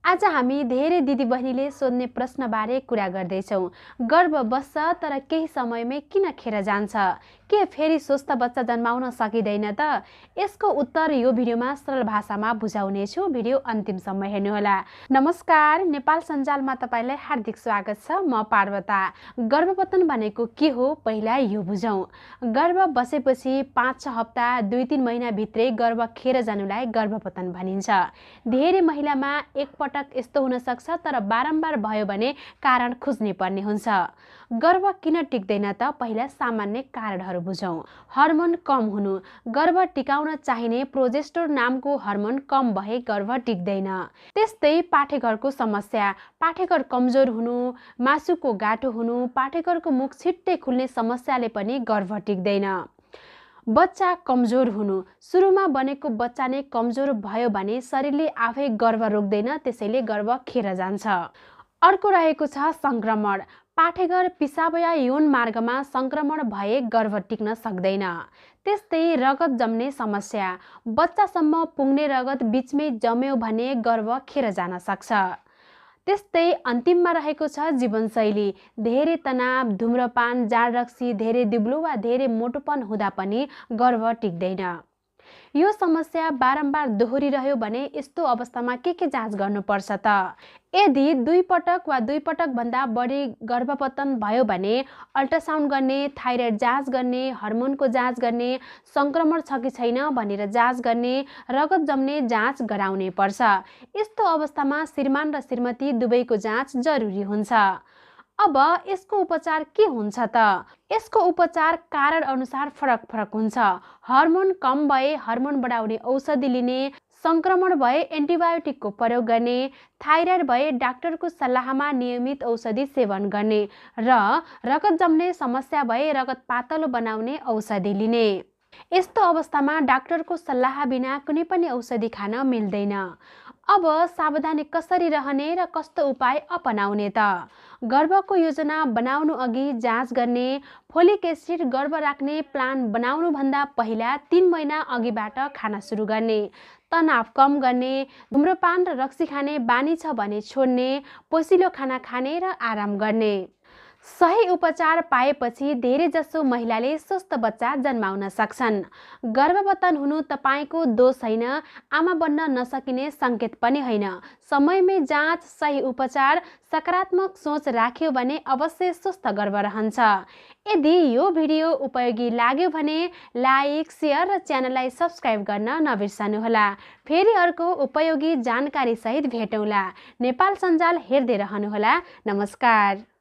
आज हामी धेरै दिदीबहिनीले सोध्ने प्रश्नबारे कुरा गर्दैछौँ। गर्भ बस्छ तर केही समयमै किन खेर जान्छ? के फेरि स्वस्थ बच्चा जन्माउन सकिँदैन त? यसको उत्तर यो भिडियोमा सरल भाषामा बुझाउनेछु। भिडियो अन्तिमसम्म हेर्नुहोला। नमस्कार, नेपाल सञ्जालमा तपाईलाई हार्दिक स्वागत छ। म पार्वता। गर्भपतन भनेको के हो पहिला यो बुझौँ। गर्भ बसेपछि 5-6 हप्ता 2-3 महिना भित्रै गर्भ खेर जानुलाई गर्भपतन भनिन्छ। धेरै महिलामा एकपटक यस्तो हुन सक्छ, तर बारम्बार भयो भने कारण खोज्नै पर्ने हुन्छ। गर्भ किन टिक्दैन त? पहिला सामान्य कारणहरू बुझौँ। हर्मोन कम हुनु। गर्भ टिकाउन चाहिने प्रोजेस्टेरोन नामको हर्मोन कम भए गर्भ टिक्दैन। त्यस्तै पाठेघरको समस्या। पाठेघर कमजोर हुनु, मासुको गाँठो हुनु, पाठेघरको मुख छिट्टै खुल्ने समस्याले पनि गर्भ टिक्दैन। बच्चा कमजोर हुनु। सुरुमा बनेको बच्चा नै कमजोर भयो भने शरीरले आफै गर्भ रोक्दैन, त्यसैले गर्भ खेर जान्छ। अर्को रहेको छ संक्रमण। पाठेघर, पिसाब या यौन मार्गमा संक्रमण भए गर्भ टिक्न सक्दैन। त्यस्तै रगत जम्ने समस्या। बच्चासम्म पुग्ने रगत बीचमै जम्यो भने गर्भ खेर जान सक्छ। त्यस्तै अन्तिममा रहेको छ जीवनशैली। धेरै तनाव, धुम्रपान, जाँड रक्सी, धेरै दुब्लो वा धेरै मोटोपन हुँदा पनि गर्भ टिक्दैन। यो समस्या बारम्बार दोहोरिरह्यो भने यस्तो अवस्थामा के जाँच गर्नुपर्छ त? यदि 2 पटक वा 2 पटक भन्दा बढी गर्भपतन भयो भने अल्ट्रासाउन्ड गर्ने, थाइरोइड जाँच गर्ने, हर्मोनको जाँच गर्ने, संक्रमण छ कि छैन भनेर जाँच गर्ने, रगत जम्ने जाँच गराउनै पर्छ। यस्तो अवस्थामा श्रीमान र श्रीमती दुवैको जाँच जरुरी हुन्छ। अब यसको उपचार के हुन्छ त? यसको उपचार कारण अनुसार फरक हुन्छ। हर्मोन कम भए हर्मोन बढाउने औषधि लिने, संक्रमण भए एन्टिबायोटिकको प्रयोग गर्ने, थाइरोइड भए डाक्टरको सल्लाहमा नियमित औषधि सेवन गर्ने र रगत जम्ने समस्या भए रगत पातलो बनाउने औषधि लिने। यस्तो अवस्थामा डाक्टरको सल्लाह बिना कुनै पनि औषधि खान मिल्दैन। अब सावधानी कसरी रहने र कस्तो उपाय अपनाउने त? गर्भको योजना बनाउनु अघि जाँच गर्ने, फोलिक एसिड गर्भ राख्ने प्लान बनाउनुभन्दा पहिला 3 महिना अघिबाट खाना सुरु गर्ने, तनाव कम गर्ने, धुम्रपान र रक्सी खाने बानी छ भने छोड्ने, पोसिलो खाना खाने र आराम गर्ने। सही उपचार पाएपछि धेरैजसो महिलाले स्वस्थ बच्चा जन्माउन सक्छन्। गर्भपतन हुनु तपाईको दोष होइन, आमा बन्न नसकिने संकेत पनि होइन। समयमै जाँच, सही उपचार, सकारात्मक सोच राख्यो भने अवश्य स्वस्थ गर्भ रहन्छ। यदि यो भिडियो उपयोगी लाग्यो भने लाइक, शेयर र च्यानललाई सब्स्क्राइब गर्न नबिर्सनुहोला। फेरि अर्को उपयोगी जानकारी सहित भेटौँला। नेपाल सञ्जाल हेर्दै रहनुहोला। नमस्कार।